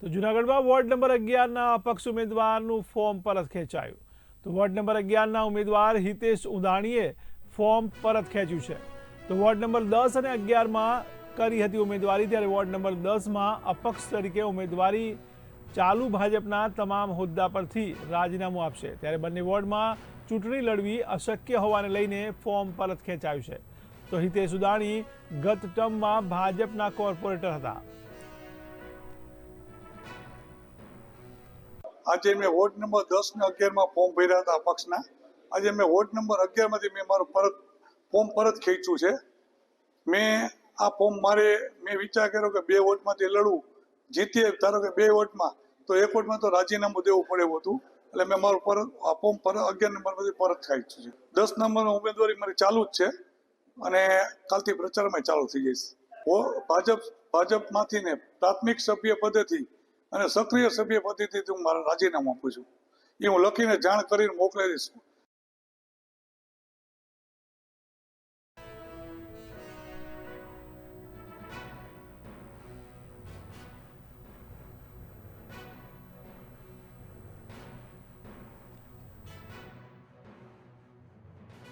તો જૂનાગઢમાં ward number 11ના અપક્ષ ઉમેદવારનું ફોર્મ પરત ખેંચાયું. તો વોર્ડ નંબર 11ના ઉમેદવાર હિતેશ ઉદાણીએ ફોર્મ પરત ખેંચ્યું છે. તો વોર્ડ નંબર 10 અને 11માં કરી હતી ઉમેદવારી, ત્યારે વોર્ડ નંબર 10માં અપક્ષ તરીકે ઉમેદવારી ચાલુ ભાજપના તમામ હોદ્દા પરથી રાજીનામું આપશે. ત્યારે બંને વોર્ડમાં ચૂંટણી લડવી અશક્ય હોવાને લઈને ફોર્મ પરત ખેંચાયું છે. તો હિતેશ ઉદાણી ગત ટર્મમાં ભાજપના કોર્પોરેટર હતા. આજે મેં વોર્ડ નંબર 10 ને 11માં ફોર્મ ભર્યા હતા અપક્ષના. આજે મેં વોર્ડ નંબર 11માંથી મેં મારું ફોર્મ પરત ખેંચ્યું છે. મેં આ ફોર્મ મેં વિચાર કર્યો કે 2 વોર્ડમાંથી લડવું, જીતીએ ધારો કે 2 વોર્ડમાં, તો 1 વોર્ડમાં તો રાજીનામું દેવું પડે એવું હતું. એટલે મેં મારું ફોર્મ 11 નંબરમાંથી પરત ખેંચ્યું છે. 10 નંબરની ઉમેદવારી મારી ચાલુ જ છે અને કાલથી પ્રચારમાં ચાલુ થઈ જઈશ. ભાજપમાંથી ને પ્રાથમિક સભ્ય પદેથી અને સક્રિય સભ્ય પદેથી હું મારા રાજીનામું આપું છું. એ હું લખીને જાણ કરીને મોકલી દઈશ